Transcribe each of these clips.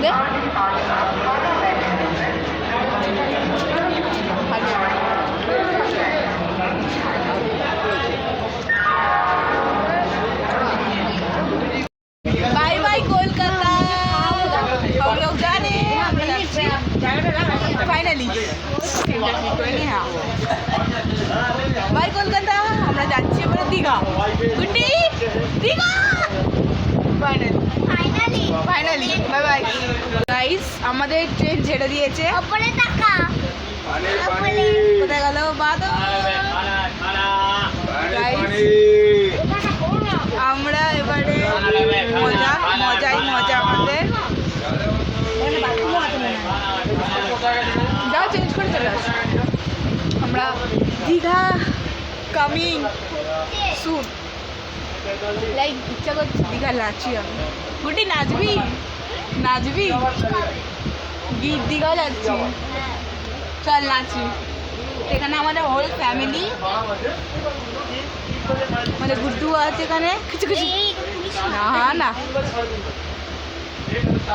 बोले bye bye Kolkata. हम लोग जा रहे हैं फाइनली। बाय कोलकाता। আমরা যাচ্ছি এবারে দীঘা। গুড্ডি Digha finally bye bye guys. আমাদের ট্রেন ছেড়ে দিয়েছে। উপরে টাকা কোথায় গেল বাদল? আমরা এবারে মজা মজাই মজা আমাদের। যাও চেঞ্জ করে চলে আসো। আমরা দীঘা কামিং সুন। লাইক ইচ্ছা করছে দীঘা নাচি আমি। গুড্ডি নাচবি নাচবি? গীত দীঘা যাচ্ছি, চল নাচি। এখানে আমাদের হোল ফ্যামিলি, আমাদের গুড্ডু আছে এখানে। কিছু কিছু না না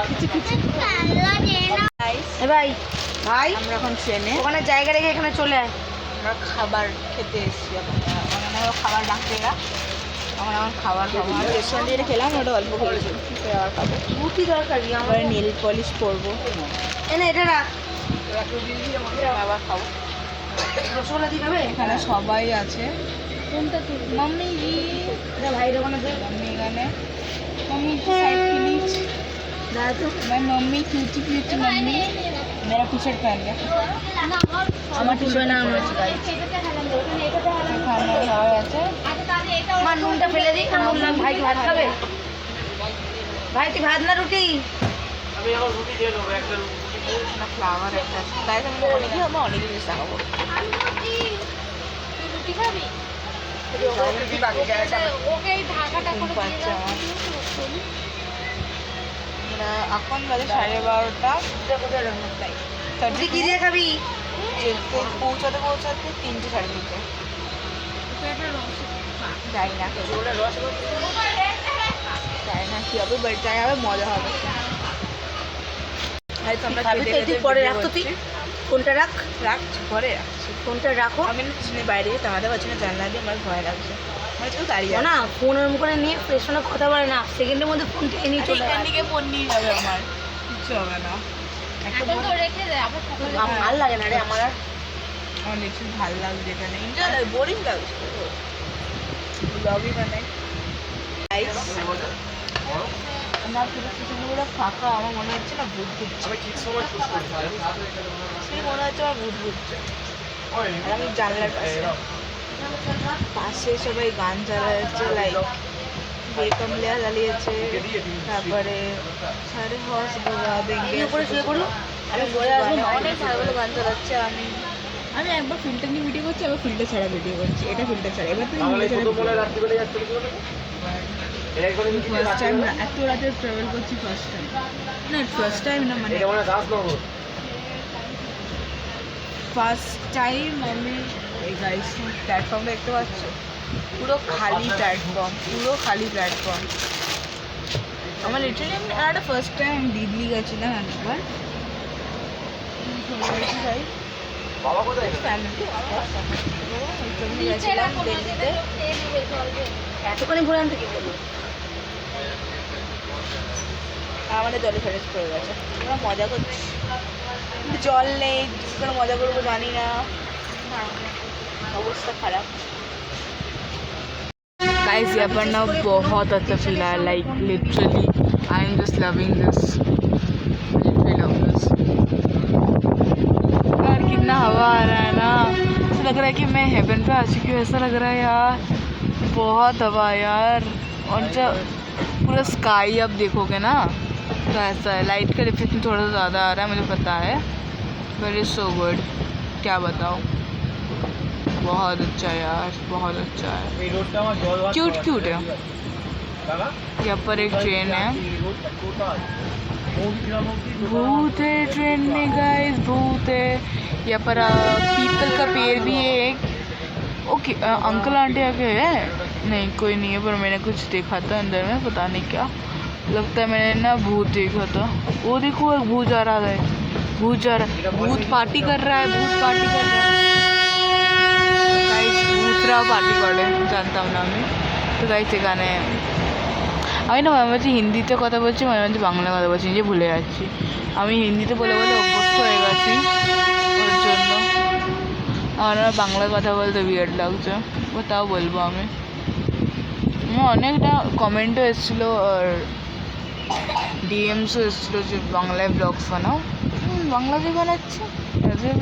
কিছু কিছু ভাই ভাই আমরা এখন ট্রেনে ওখানে জায়গা রেখে এখানে চলে আয়। আমরা খাবার খেতে এসেছি এখন। খাবার ডাকতে এরা আমরা এখন খাবার খাবো। রেস্টুরেন্ট দিয়ে খেলাম, ওটা অল্প খেয়েছি, আবার খাবো। রুটি দরকারি আমরা নেল পলিশ করবো, এনে এটা রাখ। আবার খাবো। রসগোল্লা দিয়ে খাবে? এখানে সবাই আছে। কোনটা তুই? मम्मी जी ভাই দোকানে দে। मम्मी गाने मम्मी की साइड प्लीज। দাঁড়া তো। मैं मम्मी क्यूटी क्यूटी मम्मी। मेरा टी शर्ट पहन लिया। আমার টুলবে না আমার গাই। खाना খাওয়া আছে। আমার নুনটা ফেলে দিই। আমার নুন ভাই কি ভাত খাবে? ভাই তুই ভাত না রুটি? আমি আমার রুটি দিয়ে দেবো, একটা রুটি। না ফ্লাওয়ার একটা আছে। তাই আমি অনেক আমরা অনেক জিনিস খাবো। রুটি খাবি? ওকে ঢাকাটা করে পাচ্ছে আমার। আমরা এখন বাজে 12:30। তুই কি দিয়ে খাবি? যেতে পৌঁছাতে 3টে 3:30। যাই না যাই না কি হবে, বাট যাই হবে, মজা হবে। আমরা খাবি তো তুই পরে রাখ তো তুই। ফোনটা রাখ। রাখছি, পরে রাখছি। ফোনটা রাখো। আমি না পিছনে বাইরে দিয়ে তামাতে পারছি না, জানলা দিয়ে আমার ভয় লাগছে। মানে কেউ দাঁড়িয়ে না ফোনের মুখে নিয়ে ফ্রেশ ফোনে কথা বলে না, সেকেন্ডের মধ্যে ফোন টেনে নিয়ে চলে এখান থেকে ফোন নিয়ে যাবে, আমার কিচ্ছু হবে না। একটা রেখে দে। ভাল লাগে না রে আমার আর। আমার লিটারালি ভালো লাগছে এখানে। এনজয় বোরিং লাগছে। ব্লগই বানাই। আমার পুরো স্টেশনগুলো ফাঁকা। আমার মনে হচ্ছে না ভূত ঘুরছে। আমি ঠিক সময় চুজ করছি। সেই মনে হচ্ছে আমার ভূত ঘুরছে। আর আমি জানলার পাশে সবাই গান চালাচ্ছে, লাইক বেকম লেয়া চালিয়েছে। তারপরে সারে হর্স বাবা এই উপরে শুয়ে পড়ো। আমি বলে আসবো, অনেক ভালো ভালো গান চালাচ্ছে। আমি একবার ফিল্টার নিয়ে ভিডিও করছি, আবার ফিল্টার ছাড়া ভিডিও করছি। এটা ফিল্টার ছাড়া। এবার তুমি রাত্রিবেলা যাচ্ছি ফার্স্ট টাইম না, এত রাতে ট্রাভেল করছি ফার্স্ট টাইম। না ফার্স্ট টাইম না, মানে ফার্স্ট টাইম আমি এই গাইস প্ল্যাটফর্মটা দেখতে পাচ্ছ, পুরো খালি প্ল্যাটফর্ম, পুরো খালি প্ল্যাটফর্ম। আমার লিটারালি আমি একটা ফার্স্ট টাইম দিল্লি গেছিলাম একবার। বাবা কোথায়? ফ্যামিলি গেছিলাম দিল্লিতে। এতক্ষণে ঘুরে আনতে কি বলবো? আমাদের জলে ফেরেস পড়ে গেছে। আমরা মজা করছি, কিন্তু জল নেই, কোনো মজা করবো জানি না। অবস্থা খারাপ। गाइस यहाँ पर ना बहुत अच्छा फील है, like literally I am just loving this, literally love this. यार कितना हवा आ रहा है ना, ऐसा लग रहा है कि मैं हेवन पे आ चुकी हूँ। ऐसा लग रहा है यार, बहुत हवा है यार। और जब पूरा स्काई आप देखोगे ना तो ऐसा है, लाइट का रिफ्लेक्शन थोड़ा सा ज़्यादा आ रहा है, मुझे पता है, बट इट्स सो गुड। क्या बताओ, बहुत अच्छा है यार, बहुत अच्छा है। क्यूट क्यूट है। यहाँ पर एक ट्रेन है, भूत है ट्रेन में गाइस, भूत है। यहाँ पर पीपल का पेड़ भी है एक। ओके अंकल आंटी आके है? नहीं कोई नहीं है, पर मैंने कुछ देखा था अंदर में, पता नहीं क्या। लगता है मैंने ना भूत देखा था। वो देखो एक भूत जा रहा है, भूत जा रहा है, भूत पार्टी कर रहा है, भूत पार्टी कर रहा है। গাইস ভূতরা পার্টি করে জানতাম না আমি। তো গাইস এখানে আমি না মাঝে মাঝে হিন্দিতে কথা বলছি, মাঝে মাঝে বাংলা কথা বলছি, নিজে ভুলে যাচ্ছি। আমি হিন্দিতে বলে বলে অভ্যস্ত হয়ে গেছি, ওর জন্য আমার না বাংলা কথা বলতে বিয়ার্ড লাগছে। ও তাও বলবো আমি। অনেকটা কমেন্টও এসেছিলো আর ডিএমসও এসেছিলো যে বাংলায় ব্লগস বানাও। বাংলাতে বানাচ্ছে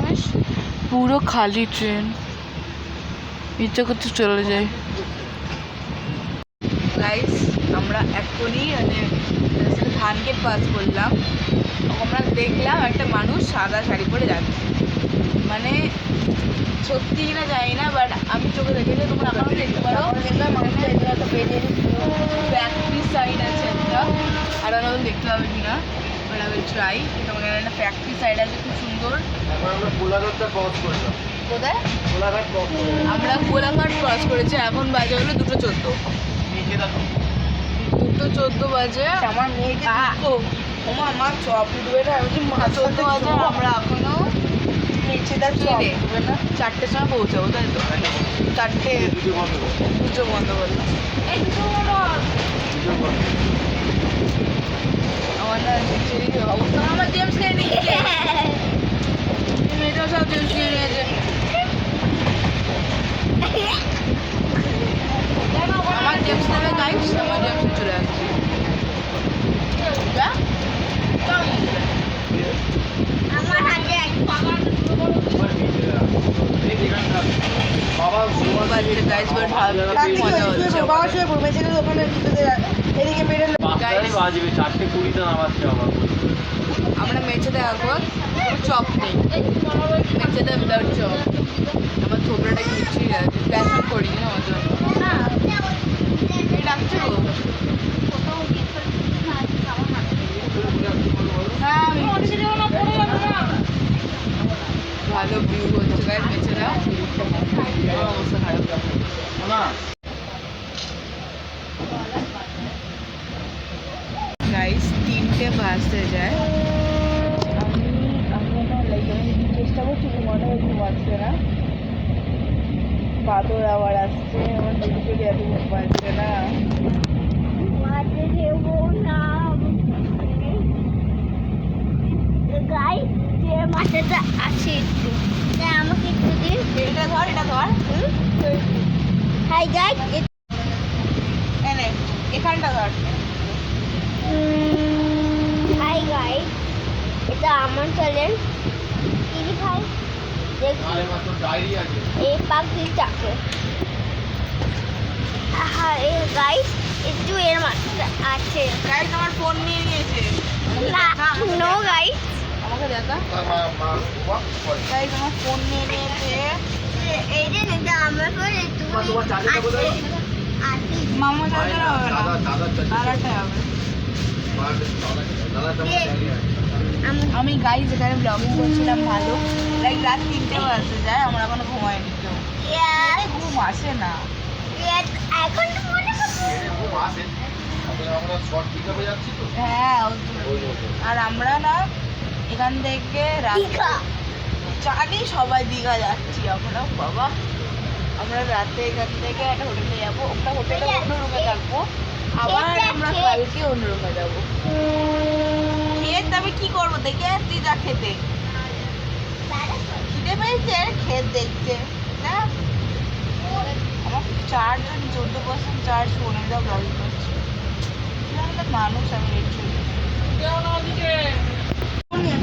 বেশ। পুরো খালি ট্রেন, ইচ্ছা করতে চলে যায়। গাইস আমরা এখনই মানে ধানগেট পাস করলাম, আমরা দেখলাম একটা মানুষ সাদা শাড়ি পরে যাচ্ছে। মানে সত্যি না জানি না, বাট আমি চোখে দেখেছি, তোমরা এখনও দেখতে পারো। দেখলাম ফ্যাক্টরি সাইড আছে একটা, আর ওনাদের দেখতে হবে কিনা, বাট আমি ট্রাই। তোমাকে একটা ফ্যাক্টরি সাইড আছে খুব সুন্দর। আমরা কোলাঘাটটা ক্রস করলাম। কোথায়? কোলাঘাট ক্রস করলাম। আমরা কোলাঘাট ক্রস করেছি, এখন বাজে হলো 2:14। নিচে দেখো 2:14 বাজে। আমার মেয়েকে ওমা আমার চপ দিবে না, আমি 14 বাজে, আমরা এখনো মেচেদার চপ ট্রেনে দিবে না। 4টের সময় পৌঁছাবো, তাই তো? 4টে দুটো বন্ধ করো। দুটো বন্ধ করলাম। দুটো বন্ধ। আমার না অবস্থা, আমার জেমস খেয়ে নিচ্ছে, মেয়েটাও সব জেমস খেয়ে নিয়েছে। আমার জেমস নেবে গাইস, আমার জেমস চলে আসছে। আমার হাতে বাবা বাজে গাইস, বাট ভালো মজা হচ্ছে। বাবা শুয়ে পড়বে, সেটা ওখানে এদিকে বেরোলে পাঁচটাই বাজবে, 4:20 নামাচ্ছে আবার। আমরা মেচেতে এখন চপ নেই, মেচেতে উইদাউট চপ। আমার থোবড়াটা কিচ্ছুই আছে, প্যাশন করি না আমার জন্য। এই ডাকছে গো। হ্যাঁ ভালো ভিউ হচ্ছে গাইস মেচেরা, অবস্থা খারাপ। না গাইস 3টে বাজতে যায়। আমি না চেষ্টা করছি ঘুমানো, ঘুমাচ্ছে না, পাথর আবার আসছে। আমার দুটো এত ঘুম পাচ্ছে না। মাথাটা আছে একটু, তাই আমাকে একটু দিন। এটা ধর, এটা ধর। হাই গাইস, এনে এখানটা ধর। হাই গাইস, এটা আমার চ্যানেল। কি ভাই দেখি আরে মাত্র ডায়েরি আছে। এই পাখিটাকে। হ্যাঁ গাইস, একটু এর মাথাটা আছে। গাইস আমার ফোন নিয়ে নিয়েছে। না নো গাইস, আমাকে দেখা। গাইস আমার ফোন নিয়ে নিয়েছে। এই যে এটা আমার ফোনে তোমার চার্জারটা কোথায়? আছে। মামা চার্জার হবে না, দাদার দাদারটাই হবে। দাদার আমি গাইস এখানে ব্লগিং করছিলাম, ভালো লাইক রাত 3টে বাজতে যায়, আমরা এখনো ঘুমাইনি কেউ। ঘুম আসে না। এখন তো মনে করছি খুব আসে। আমরা শর্ট পিকআপে যাচ্ছি তো। হ্যাঁ আর আমরা না এখান থেকে দীঘা জানি সবাই দীঘা যাচ্ছি আমরা। বাবা আমরা রাতে এখান থেকে একটা হোটেলে যাবো, ওটা হোটেলে অন্য রুমে থাকবো, আবার আমরা কালকে অন্য রুমে যাবো। খেয়ে তবে কি করবো, দেখে তুই যা খেতে। খিদে পেয়েছে, খেত দেখছে না। আমার চার্জ 14% চার্জ ফোনে যা ব্লগিং করছি। মানুষ আমি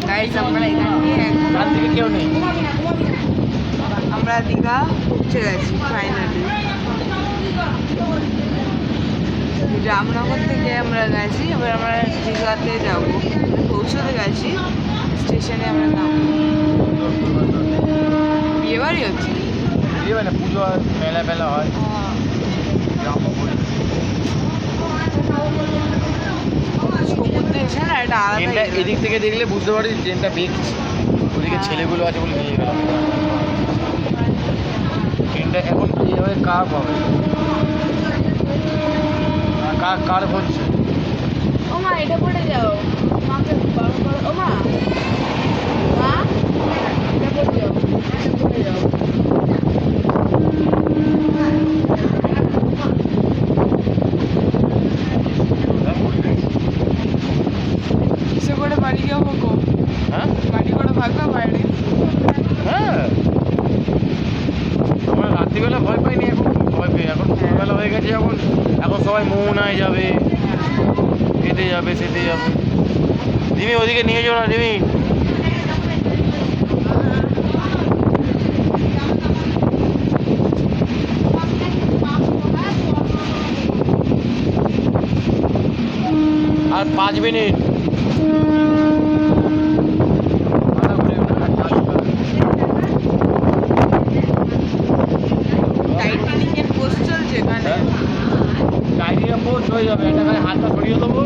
গাইস আমরা এখান থেকে তার দিকে কেউ নেই। আমরা দীঘা পৌঁছে গেছি ফাইনালি। রামনগর থেকে আমরা গেছি, এবার আমরা দীঘাতে যাব। পৌঁছতে গেছি, স্টেশনে আমরা নামবো। বিয়ে বাড়ি হচ্ছে, মানে পুজো মেলা ফেলা হয়। সমুদ্রে এসে না একটা ট্রেনটা আলাদা এদিক থেকে দেখলে বুঝতে পারি ট্রেনটা বেঁকছে, ওদিকে ছেলেগুলো আছে বলে নিয়ে গেলাম। ট্রেনটা এখন এইভাবে কার্ভ হবে, কার্ভ হচ্ছে। ও ও মা এটা পড়ে যাও মাকে বারণ করো ও মা মা এটা পড়ে যাও এটা পড়ে যাও কিসে করে বাড়ি যাবো গো হ্যাঁ গাড়ি করে ভাগবে বাইরে হ্যাঁ আমরা রাত্রিবেলা ভয় পাইনি এখন ভয় পেয়ে এখন ভোরবেলা হয়ে গেছে এখন এখন সবাই মোহনায় যাবে খেতে যাবে সেতে যাবে রিমি ওদিকে নিয়ে যাও না রিমি আর 5 মিনিট টাইটানিকের পোস্ট চলছে এখানে ডাইনিয়া পোস্ট হয়ে যাবে একটা গায়ে হাতটা ছড়িয়ে দেবো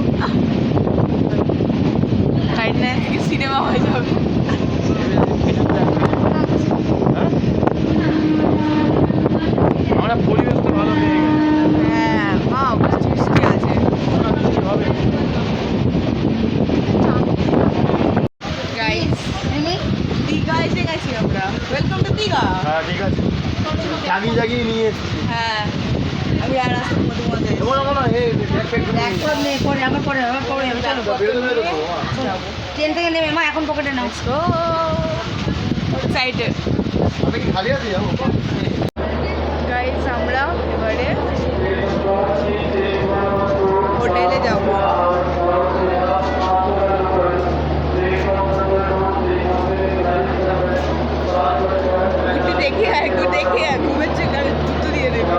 টাইটানিক থেকে সিনেমা হয়ে যাবে হ্যাঁ? আমরা পরিবেশ তো ভালো পেয়ে গেছি হ্যাঁ মা বৃষ্টি বৃষ্টি আছে বৃষ্টি হবে গাইস দীঘা এসে গেছি আমরা ওয়েলকাম টু দীঘা হ্যাঁ ঠিক আছে জাগিয়ে জাগিয়ে নিয়ে এসেছি হ্যাঁ আমি আর আসবো তোমাদের তোমার মনে হয় পরে আবার পরে চলো ট্রেন থেকে নেমে মা এখন পকেটে নাও Let's go এক্সাইটেড খালি আছে যাবো গাইস আমরা এবারে হোটেলে যাব একটু দেখে ঘুমের চেকারে জুতো দিয়ে দেবে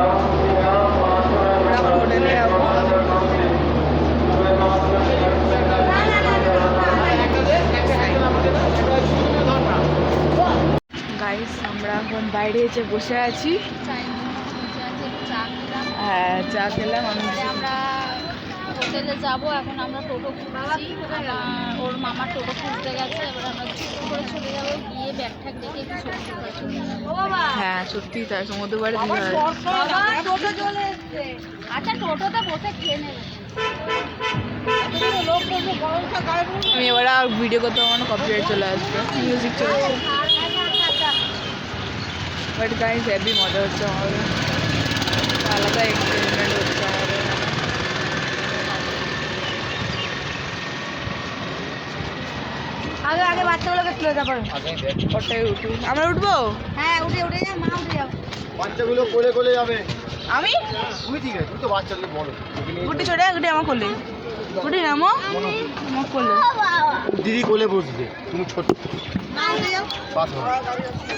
আমরা আবার হোটেলে যাবো গাইস আমরা এখন বাইরে এসে বসে আছি হ্যাঁ চা খেলাম আমি আমরা হোটেলে যাব এখন আমরা টোটো খুঁজছি ওর মামার টোটো খুঁজতে গেছে এবার আমরা ছোটো করে চলে যাবো গিয়ে ব্যাগ ঠ্যাগ দেখে একটু সমুদ্র পাড়ে চলে যাবো হ্যাঁ সত্যি তাই সমুদ্র বাড়ি টোটো চলে এসছে আচ্ছা টোটোতে বসে খেয়ে নেবে আমি এবার আর ভিডিও করতে আমার কপিরাইট চলে আসবে মিউজিক চলছে বাট গাইস হেভি মজা হচ্ছে আমাদের আলাদা এক্সপেরিমেন্ট হচ্ছে আমাদের আগে আগে বাচ্চাগুলোকে তুলে তারপরে ওটাই উঠি আমরা উঠবো হ্যাঁ উঠে যাও মা উঠে যাও বাচ্চাগুলো কোলে কোলে যাবে আমি তুমি ঠিক আছে তুমি তো বাচ্চাগুলো বলো গুটি চড়ে গুটি আমার কোলে গুটি নামো আমার কোলে দিদি কোলে বসবে তুমি ছোট মা উঠে যাও বাস হবে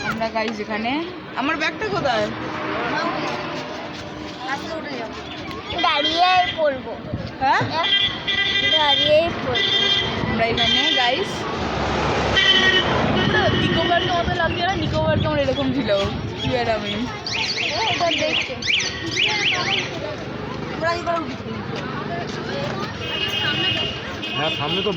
আমরা গাইস এখানে আমার ব্যাগটা কোথায় আস্তে উঠে যাও দাঁড়িয়েই পড়বো হ্যাঁ দাঁড়িয়েই পড়বো আমরা এখানে গাইস পুরো নিকো পার্কের মতো লাগছে না নিকো পার্কে আমার এরকম ছিল কি আর আমি এটা দেখছে তোমরা কি করে উঠেছি হ্যাঁ সামনে তো